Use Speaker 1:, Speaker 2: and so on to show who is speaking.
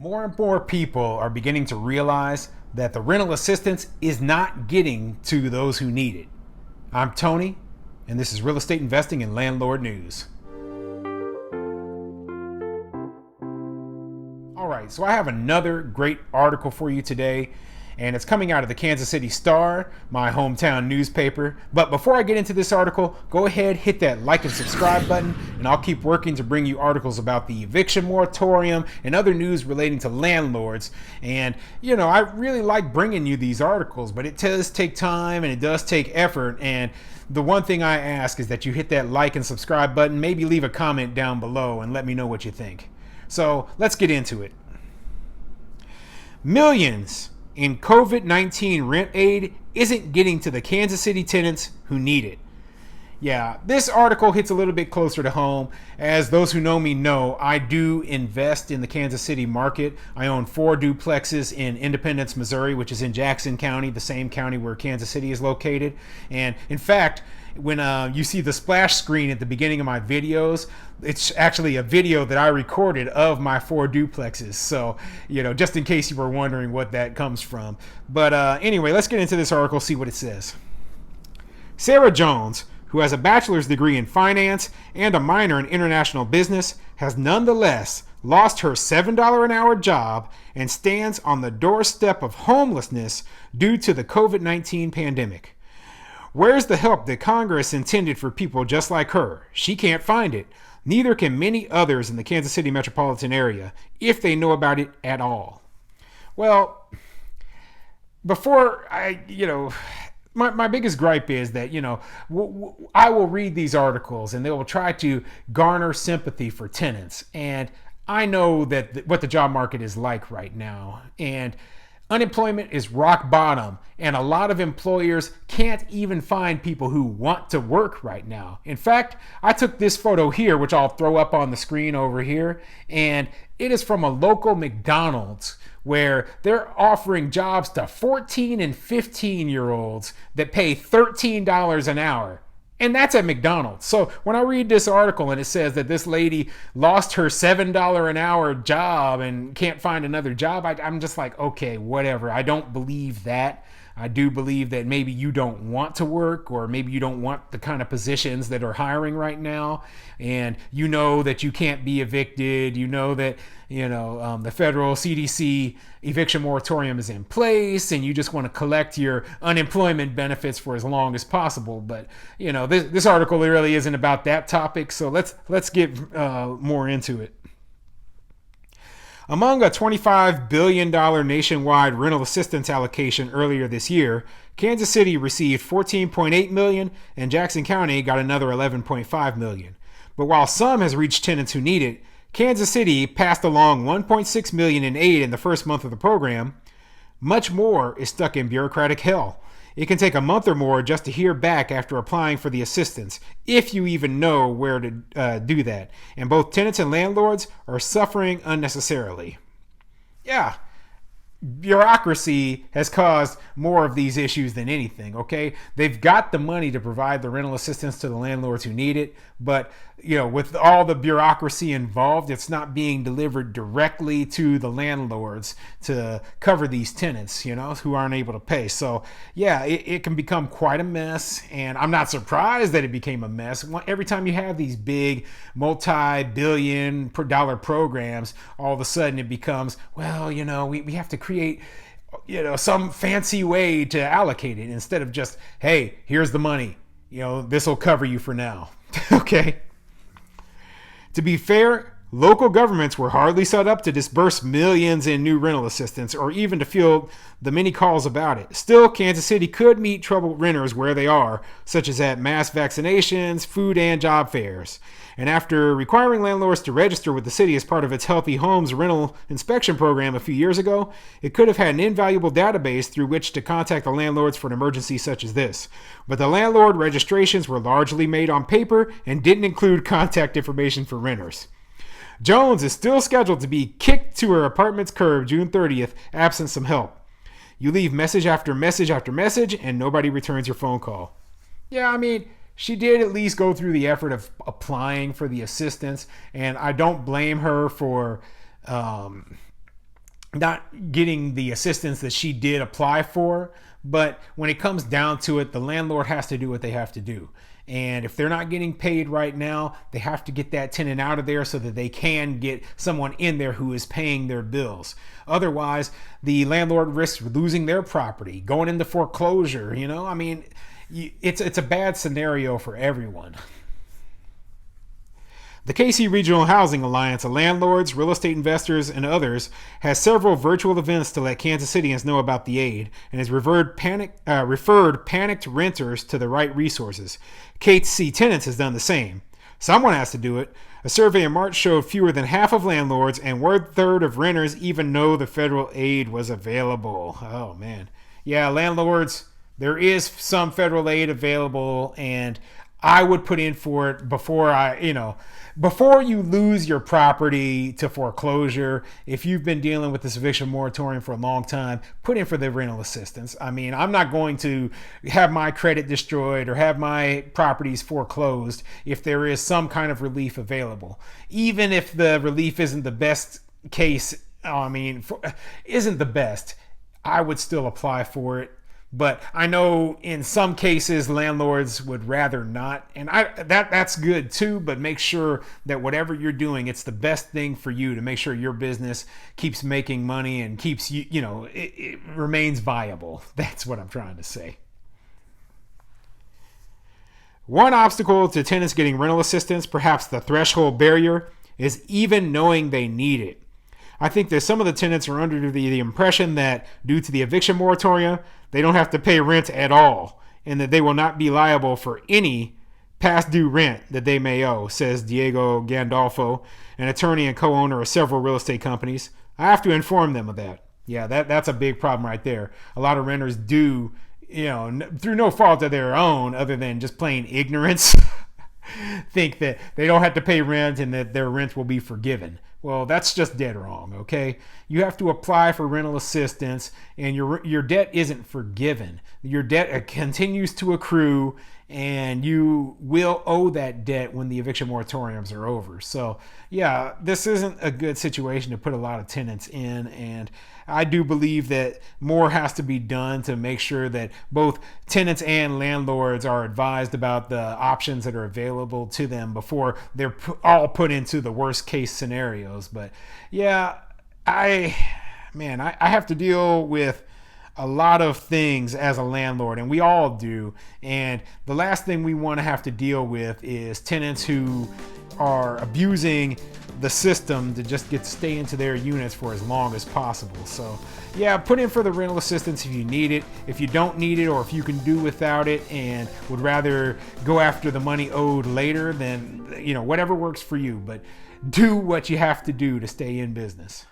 Speaker 1: More and more people are beginning to realize that the rental assistance is not getting to those who need it. I'm Tony, and this is Real Estate Investing and Landlord News. All right, so I have another great article for you today, and it's coming out of the Kansas City Star, my hometown newspaper. But before I get into this article, go ahead, hit that like and subscribe button, and I'll keep working to bring you articles about the eviction moratorium and other news relating to landlords. And, I really like bringing you these articles, but it does take time and it does take effort. And the one thing I ask is that you hit that like and subscribe button, maybe leave a comment down below and let me know what you think. So let's get into it. Millions in COVID-19 rent aid isn't getting to the Kansas City tenants who need it. Yeah, this article hits a little bit closer to home. As those who know me know, I do invest in the Kansas City market. I own 4 duplexes in Independence, Missouri, which is in Jackson County, the same county where Kansas City is located. And in fact, when you see the splash screen at the beginning of my videos, it's actually a video that I recorded of my 4 duplexes. So, just in case you were wondering what that comes from. But anyway, let's get into this article, see what it says. Sarah Jones, who has a bachelor's degree in finance and a minor in international business, has nonetheless lost her $7 an hour job and stands on the doorstep of homelessness due to the COVID-19 pandemic. Where's the help that Congress intended for people just like her? She can't find it. Neither can many others in the Kansas City metropolitan area, if they know about it at all. Well, before my biggest gripe is that, I will read these articles and they will try to garner sympathy for tenants. And I know that what the job market is like right now. And unemployment is rock bottom, and a lot of employers can't even find people who want to work right now. In fact, I took this photo here, which I'll throw up on the screen over here, and it is from a local McDonald's where they're offering jobs to 14 and 15-year-olds that pay $13 an hour. And that's at McDonald's. So when I read this article and it says that this lady lost her $7 an hour job and can't find another job, I'm just like, okay, whatever. I don't believe that. I do believe that maybe you don't want to work, or maybe you don't want the kind of positions that are hiring right now. And you know that you can't be evicted. You know that, the federal CDC eviction moratorium is in place, and you just want to collect your unemployment benefits for as long as possible. But, this article really isn't about that topic. So let's get more into it. Among a $25 billion nationwide rental assistance allocation earlier this year, Kansas City received $14.8 million and Jackson County got another $11.5 million. But while some has reached tenants who need it, Kansas City passed along $1.6 million in aid in the first month of the program. Much more is stuck in bureaucratic hell. It can take a month or more just to hear back after applying for the assistance, if you even know where to do that. And both tenants and landlords are suffering unnecessarily. Yeah, bureaucracy has caused more of these issues than anything, okay? They've got the money to provide the rental assistance to the landlords who need it, but with all the bureaucracy involved, it's not being delivered directly to the landlords to cover these tenants, who aren't able to pay. So yeah, it can become quite a mess, and I'm not surprised that it became a mess. Every time you have these big multi-billion per dollar programs, all of a sudden it becomes, well, we have to create some fancy way to allocate it instead of just, hey, here's the money, this will cover you for now. Okay. To be fair, local governments were hardly set up to disburse millions in new rental assistance or even to field the many calls about it. Still, Kansas City could meet troubled renters where they are, such as at mass vaccinations, food, and job fairs. And after requiring landlords to register with the city as part of its Healthy Homes rental inspection program a few years ago, it could have had an invaluable database through which to contact the landlords for an emergency such as this. But the landlord registrations were largely made on paper and didn't include contact information for renters. Jones is still scheduled to be kicked to her apartment's curb June 30th, absent some help. You leave message after message after message, and nobody returns your phone call. Yeah, she did at least go through the effort of applying for the assistance, and I don't blame her for not getting the assistance that she did apply for. But when it comes down to it, the landlord has to do what they have to do. And if they're not getting paid right now, they have to get that tenant out of there so that they can get someone in there who is paying their bills. Otherwise, the landlord risks losing their property, going into foreclosure. I mean, it's a bad scenario for everyone. The KC Regional Housing Alliance of landlords, real estate investors, and others has several virtual events to let Kansas Cityans know about the aid and has referred panicked renters to the right resources. KC Tenants has done the same. Someone has to do it. A survey in March showed fewer than half of landlords and 1/3 of renters even know the federal aid was available. Oh, man. Yeah, landlords, there is some federal aid available, and I would put in for it before you lose your property to foreclosure. If you've been dealing with this eviction moratorium for a long time, put in for the rental assistance. I mean, I'm not going to have my credit destroyed or have my properties foreclosed if there is some kind of relief available. Even if the relief isn't the best case, isn't the best, I would still apply for it. But I know in some cases landlords would rather not, and that's good too. But make sure that whatever you're doing, it's the best thing for you to make sure your business keeps making money and keeps it remains viable. That's what I'm trying to say. One obstacle to tenants getting rental assistance, perhaps the threshold barrier, is even knowing they need it. I think that some of the tenants are under the impression that due to the eviction moratorium, they don't have to pay rent at all and that they will not be liable for any past due rent that they may owe, says Diego Gandolfo, an attorney and co-owner of several real estate companies. I have to inform them of that. Yeah, that's a big problem right there. A lot of renters do, through no fault of their own other than just plain ignorance, think that they don't have to pay rent and that their rent will be forgiven. Well, that's just dead wrong, okay? You have to apply for rental assistance, and your debt isn't forgiven. Your debt continues to accrue, and you will owe that debt when the eviction moratoriums are over. So, yeah, this isn't a good situation to put a lot of tenants in, and I do believe that more has to be done to make sure that both tenants and landlords are advised about the options that are available to them before they're all put into the worst case scenarios. But yeah, I have to deal with a lot of things as a landlord, and we all do. And the last thing we want to have to deal with is tenants who are abusing the system to just get to stay into their units for as long as possible. So yeah, put in for the rental assistance if you need it. If you don't need it, or if you can do without it and would rather go after the money owed later, then whatever works for you. But do what you have to do to stay in business.